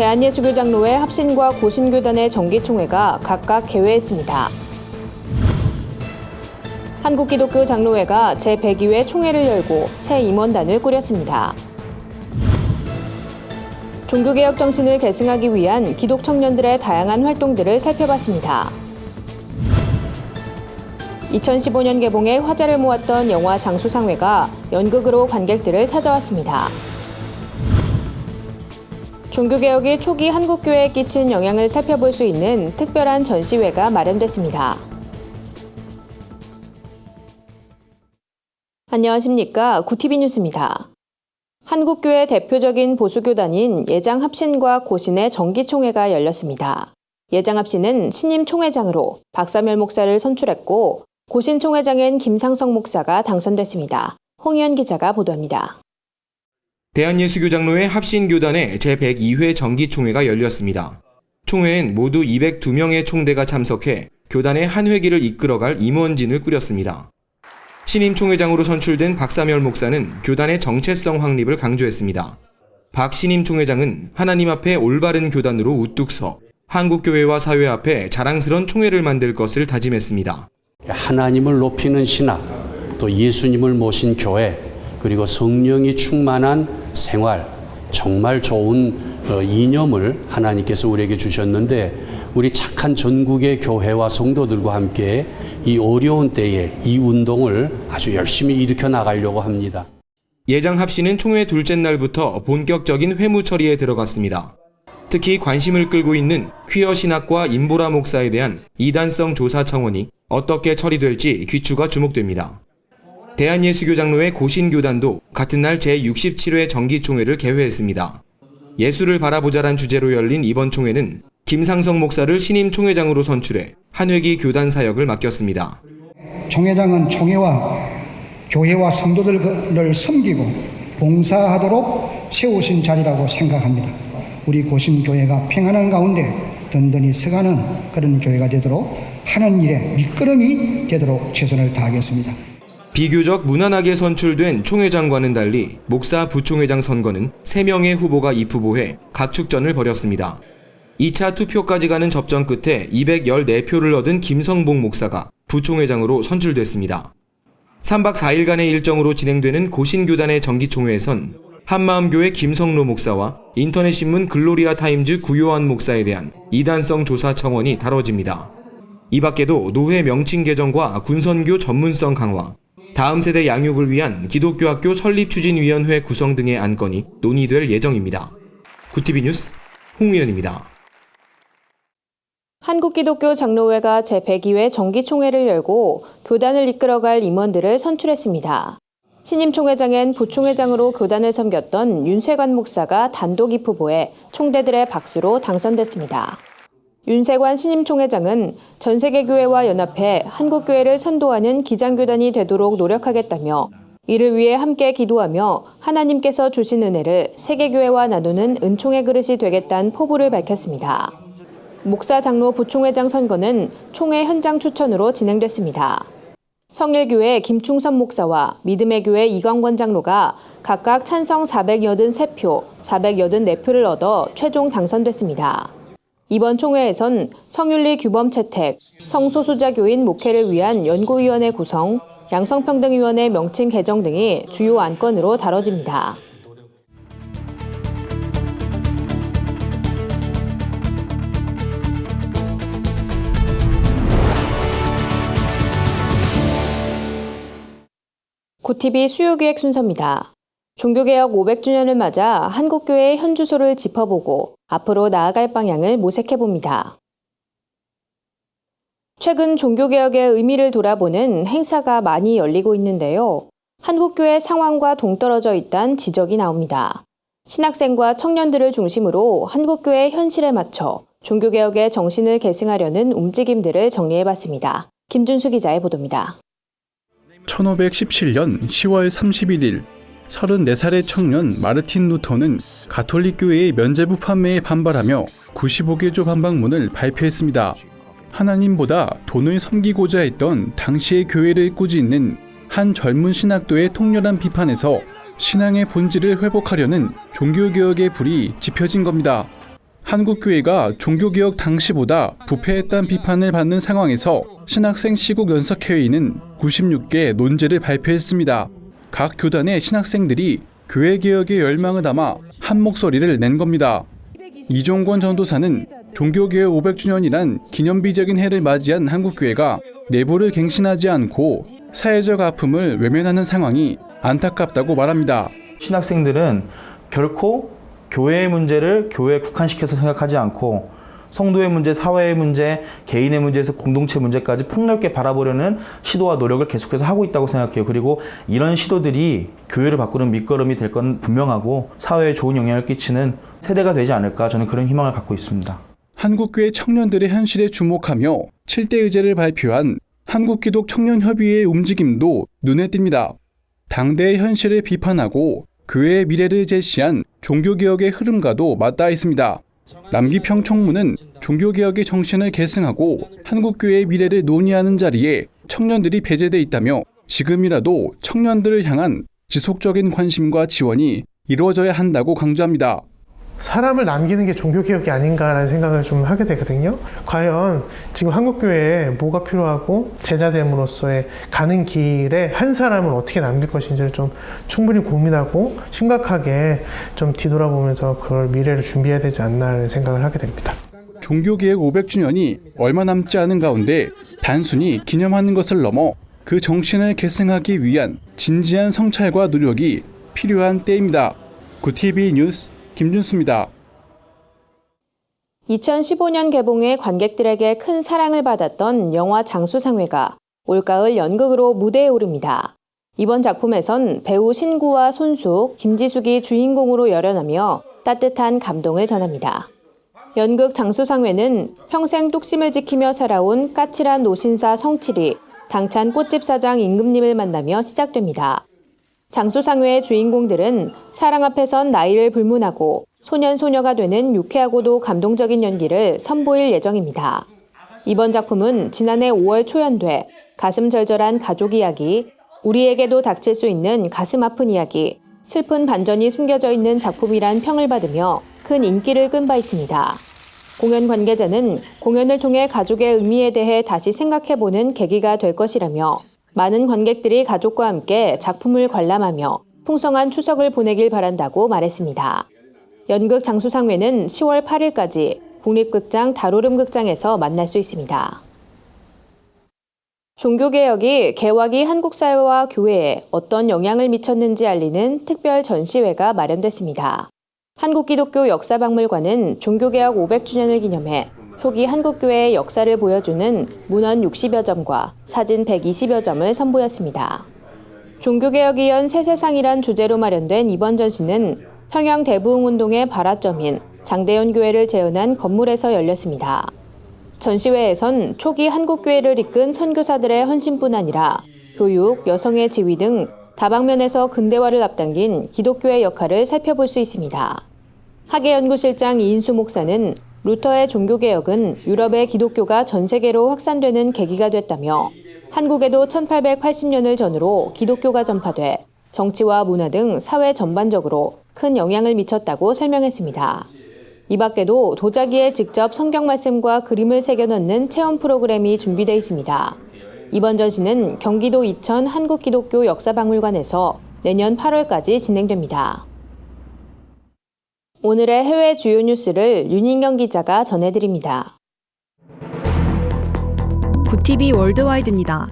대한예수교장로회 합신과 고신교단의 정기총회가 각각 개회했습니다. 한국기독교장로회가 제102회 총회를 열고 새 임원단을 꾸렸습니다. 종교개혁 정신을 계승하기 위한 기독 청년들의 다양한 활동들을 살펴봤습니다. 2015년 개봉에 화제를 모았던 영화 장수상회가 연극으로 관객들을 찾아왔습니다. 종교개혁이 초기 한국교회에 끼친 영향을 살펴볼 수 있는 특별한 전시회가 마련됐습니다. 안녕하십니까. 구티비 뉴스입니다. 한국교회 대표적인 보수교단인 예장합신과 고신의 정기총회가 열렸습니다. 예장합신은 신임 총회장으로 박사멸 목사를 선출했고 고신 총회장엔 김상성 목사가 당선됐습니다. 홍희연 기자가 보도합니다. 대한예수교장로회 합신교단의 제102회 정기총회가 열렸습니다. 총회엔 모두 202명의 총대가 참석해 교단의 한 회기를 이끌어갈 임원진을 꾸렸습니다. 신임 총회장으로 선출된 박사멸 목사는 교단의 정체성 확립을 강조했습니다. 박 신임 총회장은 하나님 앞에 올바른 교단으로 우뚝 서 한국교회와 사회 앞에 자랑스러운 총회를 만들 것을 다짐했습니다. 하나님을 높이는 신학, 또 예수님을 모신 교회, 그리고 성령이 충만한 생활, 정말 좋은 이념을 하나님께서 우리에게 주셨는데 우리 착한 전국의 교회와 성도들과 함께 이 어려운 때에 이 운동을 아주 열심히 일으켜 나가려고 합니다. 예장합신은 총회 둘째 날부터 본격적인 회무 처리에 들어갔습니다. 특히 관심을 끌고 있는 퀴어 신학과 임보라 목사에 대한 이단성 조사 청원이 어떻게 처리될지 귀추가 주목됩니다. 대한예수교장로회 고신교단도 같은 날 제67회 정기총회를 개회했습니다. 예수를 바라보자란 주제로 열린 이번 총회는 김상성 목사를 신임 총회장으로 선출해 한 회기 교단 사역을 맡겼습니다. 총회장은 총회와 교회와 성도들을 섬기고 봉사하도록 세우신 자리라고 생각합니다. 우리 고신교회가 평안한 가운데 든든히 서가는 그런 교회가 되도록 하는 일에 밑거름이 되도록 최선을 다하겠습니다. 비교적 무난하게 선출된 총회장과는 달리 목사 부총회장 선거는 3명의 후보가 입후보해 각축전을 벌였습니다. 2차 투표까지 가는 접전 끝에 214표를 얻은 김성봉 목사가 부총회장으로 선출됐습니다. 3박 4일간의 일정으로 진행되는 고신교단의 정기총회에선 한마음교회 김성로 목사와 인터넷신문 글로리아 타임즈 구요한 목사에 대한 이단성 조사 청원이 다뤄집니다. 이 밖에도 노회 명칭 개정과 군선교 전문성 강화, 다음 세대 양육을 위한 기독교학교 설립추진위원회 구성 등의 안건이 논의될 예정입니다. 구티비 뉴스 홍우연입니다. 한국기독교장로회가 제102회 정기총회를 열고 교단을 이끌어갈 임원들을 선출했습니다. 신임 총회장엔 부총회장으로 교단을 섬겼던 윤세관 목사가 단독 입후보에 총대들의 박수로 당선됐습니다. 윤세관 신임 총회장은 전 세계 교회와 연합해 한국교회를 선도하는 기장교단이 되도록 노력하겠다며 이를 위해 함께 기도하며 하나님께서 주신 은혜를 세계교회와 나누는 은총의 그릇이 되겠다는 포부를 밝혔습니다. 목사 장로 부총회장 선거는 총회 현장 추천으로 진행됐습니다. 성일교회 김충선 목사와 믿음의 교회 이광권 장로가 각각 찬성 483표, 484표를 얻어 최종 당선됐습니다. 이번 총회에선 성윤리 규범 채택, 성소수자 교인 목회를 위한 연구위원회 구성, 양성평등위원회 명칭 개정 등이 주요 안건으로 다뤄집니다. 구티비 수요기획 순서입니다. 종교개혁 500주년을 맞아 한국교회의 현 주소를 짚어보고 앞으로 나아갈 방향을 모색해봅니다. 최근 종교개혁의 의미를 돌아보는 행사가 많이 열리고 있는데요. 한국교회 상황과 동떨어져 있다는 지적이 나옵니다. 신학생과 청년들을 중심으로 한국교회 현실에 맞춰 종교개혁의 정신을 계승하려는 움직임들을 정리해봤습니다. 김준수 기자의 보도입니다. 1517년 10월 31일 34살의 청년 마르틴 루터는 가톨릭 교회의 면죄부 판매에 반발하며 95개조 반박문을 발표했습니다. 하나님보다 돈을 섬기고자 했던 당시의 교회를 꾸짖는 한 젊은 신학도의 통렬한 비판에서 신앙의 본질을 회복하려는 종교개혁의 불이 지펴진 겁니다. 한국교회가 종교개혁 당시보다 부패했다는 비판을 받는 상황에서 신학생 시국 연석회의는 96개 논제를 발표했습니다. 각 교단의 신학생들이 교회개혁의 열망을 담아 한 목소리를 낸 겁니다. 이종권 전도사는 종교개혁 500주년이란 기념비적인 해를 맞이한 한국교회가 내부를 갱신하지 않고 사회적 아픔을 외면하는 상황이 안타깝다고 말합니다. 신학생들은 결코 교회의 문제를 교회에 국한시켜서 생각하지 않고 성도의 문제, 사회의 문제, 개인의 문제에서 공동체 문제까지 폭넓게 바라보려는 시도와 노력을 계속해서 하고 있다고 생각해요. 그리고 이런 시도들이 교회를 바꾸는 밑거름이 될 건 분명하고 사회에 좋은 영향을 끼치는 세대가 되지 않을까, 저는 그런 희망을 갖고 있습니다. 한국교회 청년들의 현실에 주목하며 7대 의제를 발표한 한국기독청년협의회의 움직임도 눈에 띕니다. 당대의 현실을 비판하고 교회의 미래를 제시한 종교개혁의 흐름과도 맞닿아 있습니다. 남기평 총무는 종교개혁의 정신을 계승하고 한국교회의 미래를 논의하는 자리에 청년들이 배제돼 있다며 지금이라도 청년들을 향한 지속적인 관심과 지원이 이루어져야 한다고 강조합니다. 사람을 남기는 게 종교개혁이 아닌가라는 생각을 좀 하게 되거든요. 과연 지금 한국교회에 뭐가 필요하고 제자됨으로써의 가는 길에 한 사람을 어떻게 남길 것인지를 좀 충분히 고민하고 심각하게 좀 뒤돌아보면서 그걸 미래를 준비해야 되지 않나라는 생각을 하게 됩니다. 종교개혁 500주년이 얼마 남지 않은 가운데 단순히 기념하는 것을 넘어 그 정신을 계승하기 위한 진지한 성찰과 노력이 필요한 때입니다. 구TV 뉴스 김준수입니다. 2015년 개봉해 관객들에게 큰 사랑을 받았던 영화 장수상회가 올가을 연극으로 무대에 오릅니다. 이번 작품에선 배우 신구와 손숙, 김지숙이 주인공으로 열연하며 따뜻한 감동을 전합니다. 연극 장수상회는 평생 뚝심을 지키며 살아온 까칠한 노신사 성칠이 당찬 꽃집 사장 임금님을 만나며 시작됩니다. 장수상회의 주인공들은 사랑 앞에선 나이를 불문하고 소년소녀가 되는 유쾌하고도 감동적인 연기를 선보일 예정입니다. 이번 작품은 지난해 5월 초연돼 가슴 절절한 가족 이야기, 우리에게도 닥칠 수 있는 가슴 아픈 이야기, 슬픈 반전이 숨겨져 있는 작품이란 평을 받으며 큰 인기를 끈 바 있습니다. 공연 관계자는 공연을 통해 가족의 의미에 대해 다시 생각해보는 계기가 될 것이라며 많은 관객들이 가족과 함께 작품을 관람하며 풍성한 추석을 보내길 바란다고 말했습니다. 연극 장수상회는 10월 8일까지 국립극장 다로름극장에서 만날 수 있습니다. 종교개혁이 개화기 한국 사회와 교회에 어떤 영향을 미쳤는지 알리는 특별 전시회가 마련됐습니다. 한국기독교 역사박물관은 종교개혁 500주년을 기념해 초기 한국교회의 역사를 보여주는 문헌 60여 점과 사진 120여 점을 선보였습니다. 종교개혁이 연 새세상이란 주제로 마련된 이번 전시는 평양 대부흥운동의 발화점인 장대현 교회를 재현한 건물에서 열렸습니다. 전시회에선 초기 한국교회를 이끈 선교사들의 헌신뿐 아니라 교육, 여성의 지위 등 다방면에서 근대화를 앞당긴 기독교의 역할을 살펴볼 수 있습니다. 학예연구실장 이인수 목사는 루터의 종교개혁은 유럽의 기독교가 전 세계로 확산되는 계기가 됐다며 한국에도 1880년을 전후로 기독교가 전파돼 정치와 문화 등 사회 전반적으로 큰 영향을 미쳤다고 설명했습니다. 이 밖에도 도자기에 직접 성경 말씀과 그림을 새겨넣는 체험 프로그램이 준비되어 있습니다. 이번 전시는 경기도 이천 한국기독교 역사박물관에서 내년 8월까지 진행됩니다. 오늘의 해외 주요 뉴스를 윤인경 기자가 전해드립니다. 구TV 월드와이드입니다.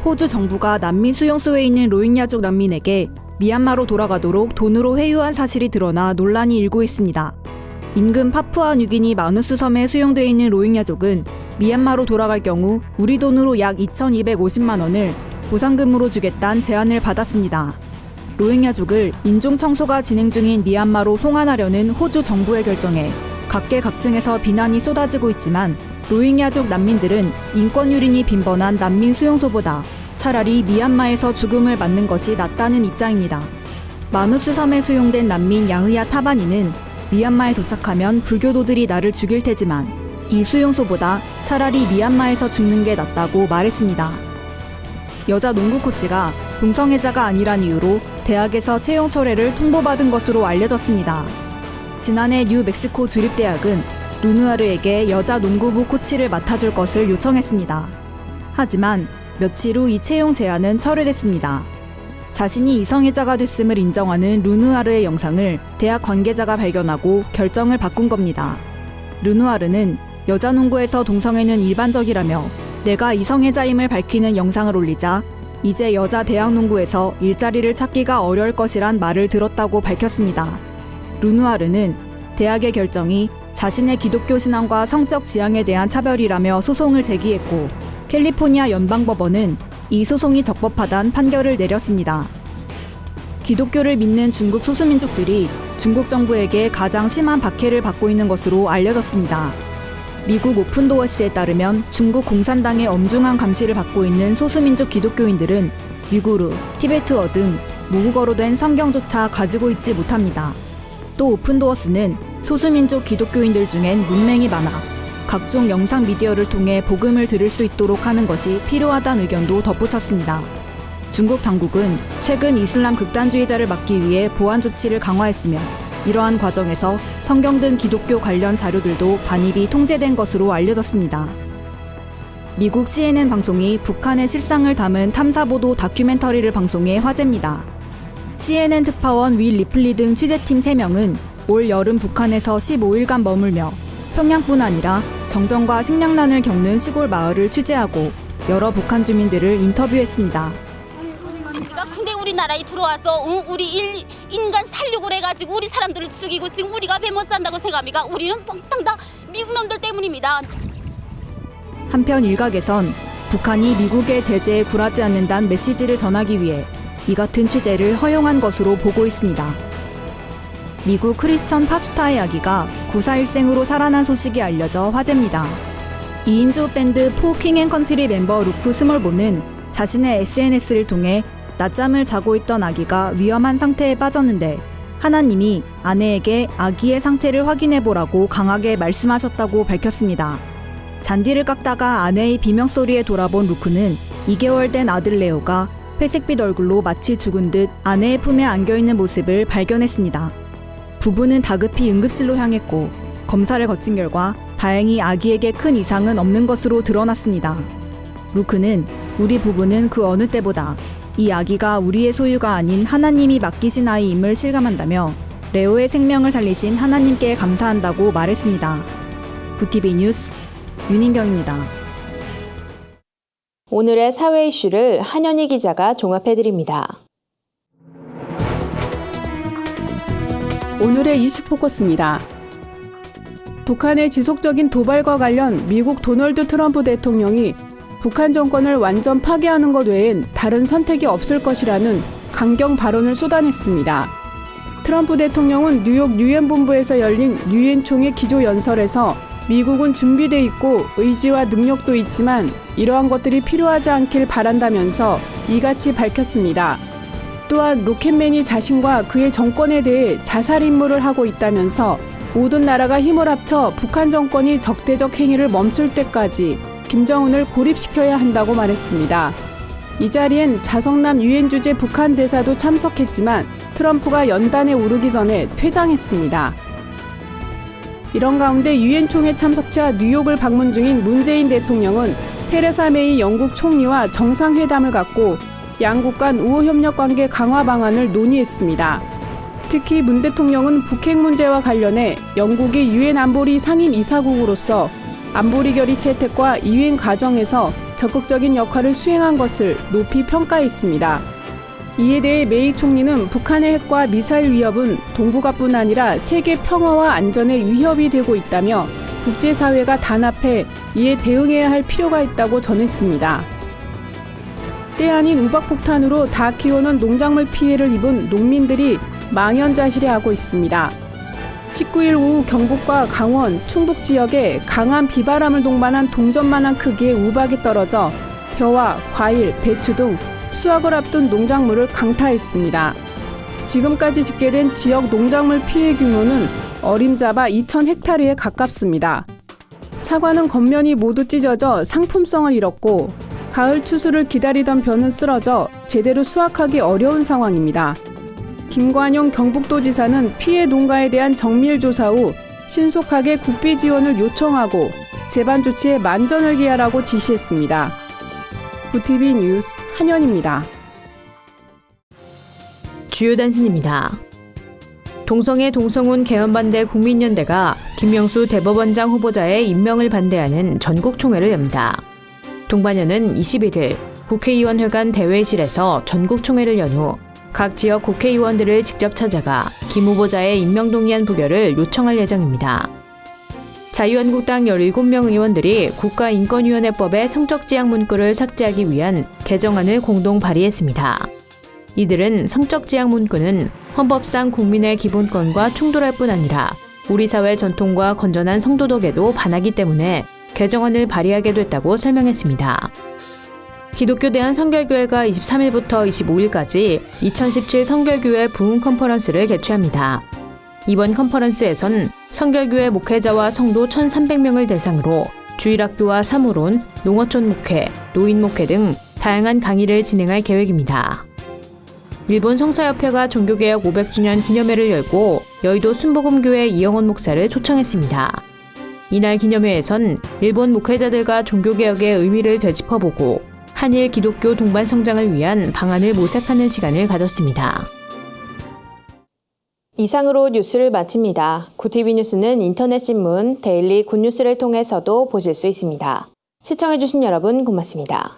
호주 정부가 난민 수용소에 있는 로힝야족 난민에게 미얀마로 돌아가도록 돈으로 회유한 사실이 드러나 논란이 일고 있습니다. 인근 파푸아 뉴기니 마누스 섬에 수용되어 있는 로힝야족은 미얀마로 돌아갈 경우 우리 돈으로 약 2,250만 원을 보상금으로 주겠다는 제안을 받았습니다. 로힝야족을 인종 청소가 진행 중인 미얀마로 송환하려는 호주 정부의 결정에 각계각층에서 비난이 쏟아지고 있지만 로힝야족 난민들은 인권 유린이 빈번한 난민 수용소보다 차라리 미얀마에서 죽음을 맞는 것이 낫다는 입장입니다. 마누스 섬에 수용된 난민 야흐야 타바니는 미얀마에 도착하면 불교도들이 나를 죽일 테지만 이 수용소보다 차라리 미얀마에서 죽는 게 낫다고 말했습니다. 여자 농구 코치가 동성애자가 아니란 이유로 대학에서 채용 철회를 통보받은 것으로 알려졌습니다. 지난해 뉴멕시코 주립대학은 루누아르에게 여자 농구부 코치를 맡아줄 것을 요청했습니다. 하지만 며칠 후 이 채용 제안은 철회됐습니다. 자신이 이성애자가 됐음을 인정하는 루누아르의 영상을 대학 관계자가 발견하고 결정을 바꾼 겁니다. 루누아르는 여자 농구에서 동성애는 일반적이라며 내가 이성애자임을 밝히는 영상을 올리자 이제 여자 대학 농구에서 일자리를 찾기가 어려울 것이란 말을 들었다고 밝혔습니다. 루누아르는 대학의 결정이 자신의 기독교 신앙과 성적 지향에 대한 차별이라며 소송을 제기했고 캘리포니아 연방법원은 이 소송이 적법하다는 판결을 내렸습니다. 기독교를 믿는 중국 소수민족들이 중국 정부에게 가장 심한 박해를 받고 있는 것으로 알려졌습니다. 미국 오픈도어스에 따르면 중국 공산당의 엄중한 감시를 받고 있는 소수민족 기독교인들은 위구르, 티베트어 등 모국어로 된 성경조차 가지고 있지 못합니다. 또 오픈도어스는 소수민족 기독교인들 중엔 문맹이 많아 각종 영상 미디어를 통해 복음을 들을 수 있도록 하는 것이 필요하다는 의견도 덧붙였습니다. 중국 당국은 최근 이슬람 극단주의자를 막기 위해 보안 조치를 강화했으며 이러한 과정에서 성경 등 기독교 관련 자료들도 반입이 통제된 것으로 알려졌습니다. 미국 CNN 방송이 북한의 실상을 담은 탐사보도 다큐멘터리를 방송해 화제입니다. CNN 특파원 윌 리플리 등 취재팀 3명은 올 여름 북한에서 15일간 머물며 평양뿐 아니라 정전과 식량난을 겪는 시골 마을을 취재하고 여러 북한 주민들을 인터뷰했습니다. 근데 우리나라에 들어와서 우리 인간 살육을 해가지고 우리 사람들을 죽이고 지금 우리가 배 못 산다고 생각합니까? 우리는 뻥땅 다 미국 놈들 때문입니다. 한편 일각에선 북한이 미국의 제재에 굴하지 않는다는 메시지를 전하기 위해 이 같은 취재를 허용한 것으로 보고 있습니다. 미국 크리스천 팝스타의 아기가 941생으로 살아난 소식이 알려져 화제입니다. 2인조 밴드 포킹앤컨트리 멤버 루크 스몰보는 자신의 SNS를 통해 낮잠을 자고 있던 아기가 위험한 상태에 빠졌는데 하나님이 아내에게 아기의 상태를 확인해보라고 강하게 말씀하셨다고 밝혔습니다. 잔디를 깎다가 아내의 비명소리에 돌아본 루크는 2개월 된 아들 레오가 회색빛 얼굴로 마치 죽은 듯 아내의 품에 안겨있는 모습을 발견했습니다. 부부는 다급히 응급실로 향했고 검사를 거친 결과 다행히 아기에게 큰 이상은 없는 것으로 드러났습니다. 루크는 우리 부부는 그 어느 때보다 이 아기가 우리의 소유가 아닌 하나님이 맡기신 아이임을 실감한다며 레오의 생명을 살리신 하나님께 감사한다고 말했습니다. VTV 뉴스 윤인경입니다. 오늘의 사회 이슈를 한현희 기자가 종합해드립니다. 오늘의 이슈 포커스입니다. 북한의 지속적인 도발과 관련 미국 도널드 트럼프 대통령이 북한 정권을 완전 파괴하는 것 외엔 다른 선택이 없을 것이라는 강경 발언을 쏟아냈습니다. 트럼프 대통령은 뉴욕 유엔 본부에서 열린 유엔 총회 기조연설에서 미국은 준비돼 있고 의지와 능력도 있지만 이러한 것들이 필요하지 않길 바란다면서 이같이 밝혔습니다. 또한 로켓맨이 자신과 그의 정권에 대해 자살 임무를 하고 있다면서 모든 나라가 힘을 합쳐 북한 정권이 적대적 행위를 멈출 때까지 김정은을 고립시켜야 한다고 말했습니다. 이 자리엔 자성남 유엔 주재 북한 대사도 참석했지만 트럼프가 연단에 오르기 전에 퇴장했습니다. 이런 가운데 유엔 총회 참석차 뉴욕을 방문 중인 문재인 대통령은 테레사 메이 영국 총리와 정상회담을 갖고 양국 간 우호 협력 관계 강화 방안을 논의했습니다. 특히 문 대통령은 북핵 문제와 관련해 영국이 유엔 안보리 상임 이사국으로서 안보리 결의 채택과 이행 과정에서 적극적인 역할을 수행한 것을 높이 평가했습니다. 이에 대해 메이 총리는 북한의 핵과 미사일 위협은 동북아뿐 아니라 세계 평화와 안전에 위협이 되고 있다며 국제사회가 단합해 이에 대응해야 할 필요가 있다고 전했습니다. 때 아닌 우박폭탄으로 다 키우는 농작물 피해를 입은 농민들이 망연자실해하고 있습니다. 19일 오후 경북과 강원, 충북 지역에 강한 비바람을 동반한 동전만한 크기의 우박이 떨어져 벼와 과일, 배추 등 수확을 앞둔 농작물을 강타했습니다. 지금까지 집계된 지역 농작물 피해 규모는 어림잡아 2,000헥타르에 가깝습니다. 사과는 겉면이 모두 찢어져 상품성을 잃었고 가을 추수를 기다리던 벼는 쓰러져 제대로 수확하기 어려운 상황입니다. 김관용 경북도지사는 피해 농가에 대한 정밀 조사 후 신속하게 국비 지원을 요청하고 재반 조치에 만전을 기하라고 지시했습니다. 구TV 뉴스 한연입니다. 주요 단신입니다. 동성애 동성혼 개헌 반대 국민연대가 김명수 대법원장 후보자의 임명을 반대하는 전국총회를 엽니다. 동반연은 21일 국회의원회관 대회실에서 전국총회를 연 후 각 지역 국회의원들을 직접 찾아가 김 후보자의 임명 동의안 부결을 요청할 예정입니다. 자유한국당 17명 의원들이 국가인권위원회법의 성적지향 문구를 삭제하기 위한 개정안을 공동 발의했습니다. 이들은 성적지향 문구는 헌법상 국민의 기본권과 충돌할 뿐 아니라 우리 사회 전통과 건전한 성도덕에도 반하기 때문에 개정안을 발의하게 됐다고 설명했습니다. 기독교 대한성결교회가 23일부터 25일까지 2017 성결교회 부흥 컨퍼런스를 개최합니다. 이번 컨퍼런스에선 성결교회 목회자와 성도 1,300명을 대상으로 주일학교와 사무론, 농어촌 목회, 노인 목회 등 다양한 강의를 진행할 계획입니다. 일본 성서협회가 종교개혁 500주년 기념회를 열고 여의도 순복음교회 이영원 목사를 초청했습니다. 이날 기념회에선 일본 목회자들과 종교개혁의 의미를 되짚어보고 한일 기독교 동반 성장을 위한 방안을 모색하는 시간을 가졌습니다. 이상으로 뉴스를 마칩니다. 구TV 뉴스는 인터넷 신문 데일리 굿뉴스를 통해서도 보실 수 있습니다. 시청해주신 여러분 고맙습니다.